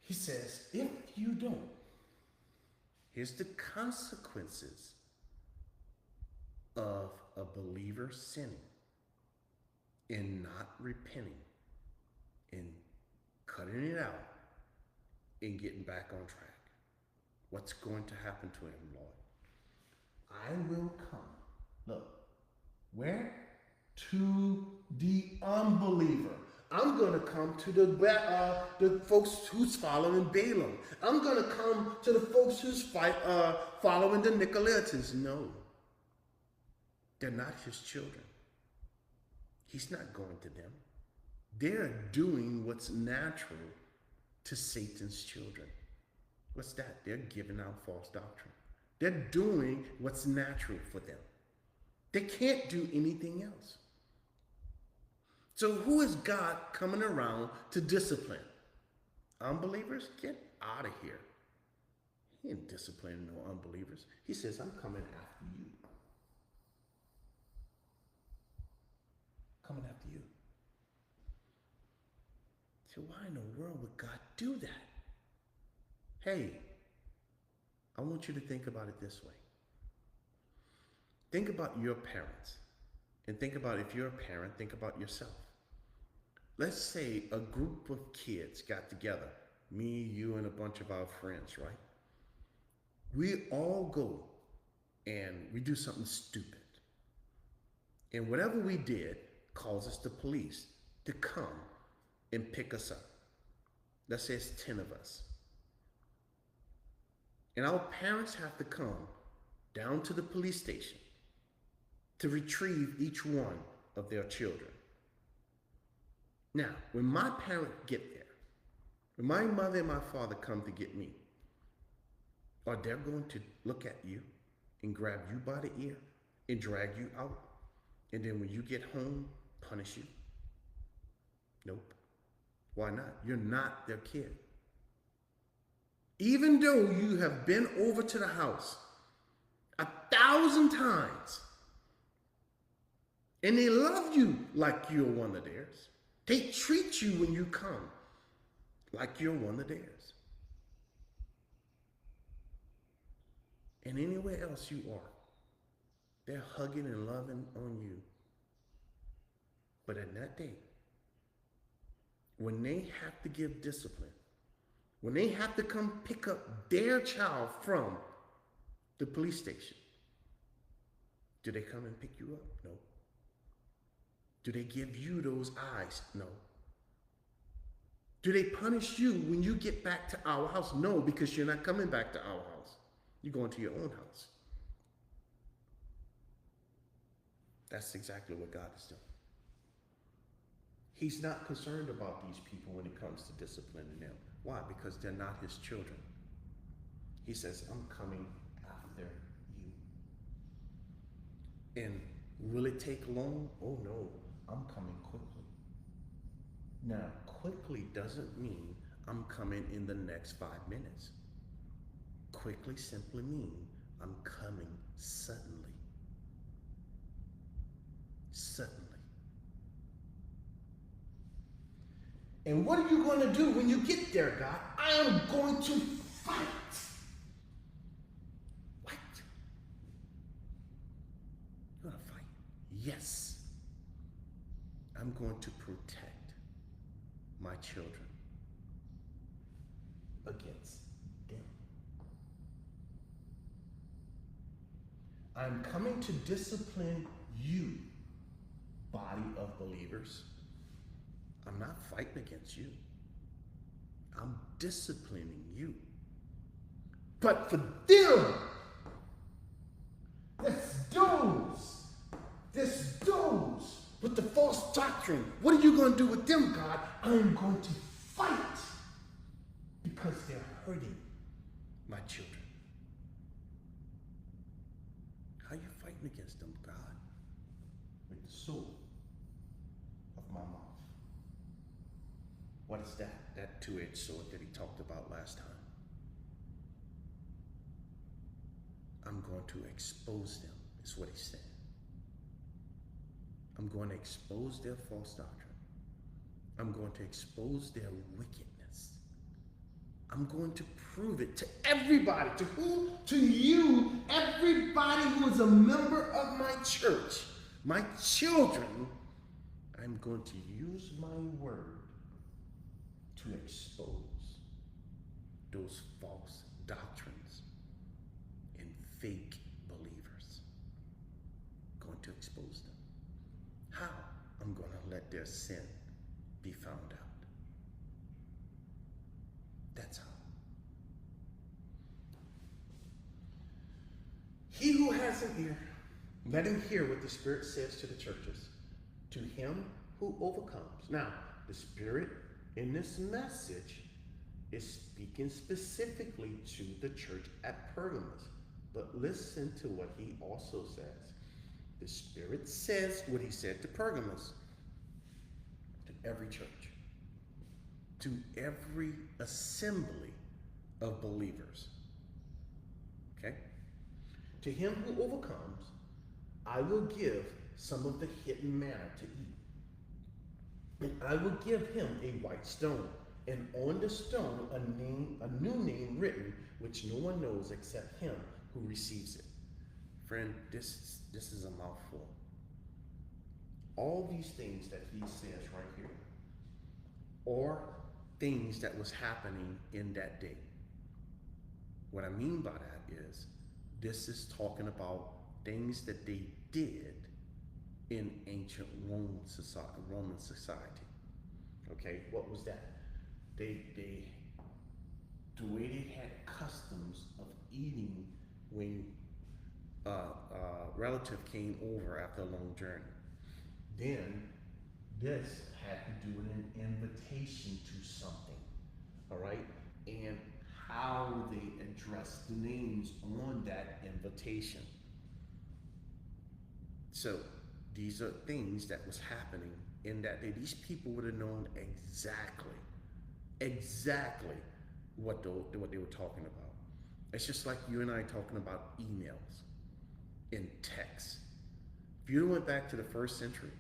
He says, if you don't, here's the consequences of a believer sinning and not repenting and cutting it out and getting back on track. What's going to happen to him, Lord? I will come. Look, where? To the unbeliever. I'm going to come to the folks who's following Balaam. I'm going to come to the folks who's following the Nicolaitans. No, they're not his children. He's not going to them. They're doing what's natural to Satan's children. What's that? They're giving out false doctrine. They're doing what's natural for them. They can't do anything else. So who is God coming around to discipline? Unbelievers? Get out of here. He ain't disciplining no unbelievers. He says, I'm coming after you. Coming after you. So why in the world would God do that? Hey, I want you to think about it this way. Think about your parents. And think about, if you're a parent, think about yourself. Let's say a group of kids got together, me, you, and a bunch of our friends, right? We all go and we do something stupid. And whatever we did causes the police to come and pick us up. Let's say it's 10 of us. And our parents have to come down to the police station to retrieve each one of their children. Now, when my parents get there, when my mother and my father come to get me, are they going to look at you and grab you by the ear and drag you out? And then when you get home, punish you? Nope. Why not? You're not their kid. Even though you have been over to the house 1,000 times, and they love you like you're one of theirs. They treat you when you come like you're one of theirs. And anywhere else you are, they're hugging and loving on you. But at that day, when they have to give discipline, when they have to come pick up their child from the police station, do they come and pick you up? No. Do they give you those eyes? No. Do they punish you when you get back to our house? No, because you're not coming back to our house. You're going to your own house. That's exactly what God is doing. He's not concerned about these people when it comes to disciplining them. Why? Because they're not his children. He says, I'm coming after you. And will it take long? Oh no, I'm coming quickly. Now, quickly doesn't mean I'm coming in the next 5 minutes. Quickly simply means I'm coming suddenly. Suddenly. And what are you going to do when you get there, God? I am going to fight. What? You're going to fight? Yes. I'm going to protect my children against them. I'm coming to discipline you, body of believers. I'm not fighting against you. I'm disciplining you. But for them, there's those with the false doctrine. What are you going to do with them, God? I'm going to fight because they're hurting my children. How are you fighting against them, God? With the sword of my mouth. What is that? That two-edged sword that he talked about last time. I'm going to expose them, is what he said. I'm going to expose their false doctrine. I'm going to expose their wickedness. I'm going to prove it to everybody. To who? To you, everybody who is a member of my church, my children. I'm going to use my word to expose those false doctrines and fake believers. I'm going to expose them. How? I'm going to let their sin be found out. That's how. He who has an ear, let him hear what the Spirit says to the churches. To him who overcomes. Now, the Spirit in this message is speaking specifically to the church at Pergamos. But listen to what he also says. The Spirit says what he said to Pergamos, to every church, to every assembly of believers. Okay? To him who overcomes, I will give some of the hidden manna to eat. And I will give him a white stone, and on the stone a new name written, which no one knows except him who receives it. Friend, this is a mouthful. All these things that he says right here are things that was happening in that day. What I mean by that is, this is talking about things that they did in ancient Roman society. Okay, what was that? The way they had customs of eating when a relative came over after a long journey. Then this had to do with an invitation to something, all right? And how they addressed the names on that invitation. So these are things that was happening in that day. These people would have known exactly what they were talking about. It's just like you and I talking about emails and texts. If you went back to the first century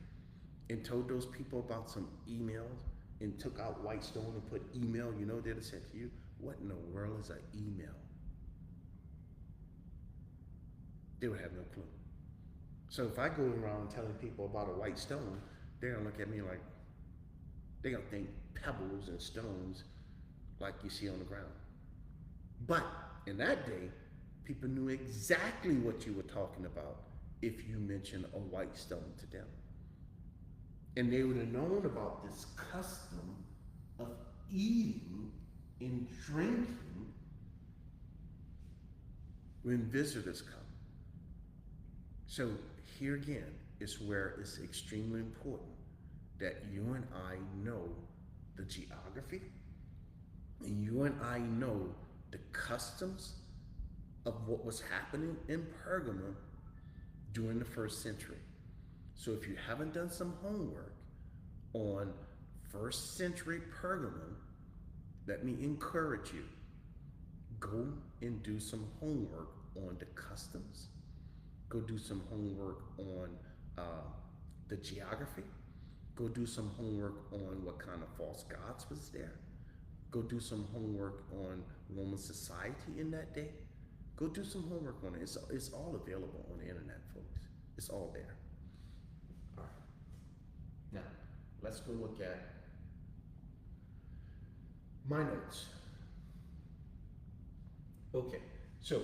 and told those people about some emails and took out white stone and put email, you know what they'd have said to you? What in the world is an email? They would have no clue. So if I go around telling people about a white stone, they're gonna look at me like, they're gonna think pebbles and stones like you see on the ground. But in that day, people knew exactly what you were talking about if you mentioned a white stone to them. And they would have known about this custom of eating and drinking when visitors come. So here again is where it's extremely important that you and I know the geography, and you and I know the customs of what was happening in Pergamum during the first century. So if you haven't done some homework on first century Pergamum, let me encourage you, go and do some homework on the customs. Go do some homework on the geography. Go do some homework on what kind of false gods was there. Go do some homework on Roman society in that day. Go do some homework on it. It's all available on the internet, folks. It's all there. All right. Now, let's go look at my notes. Okay, so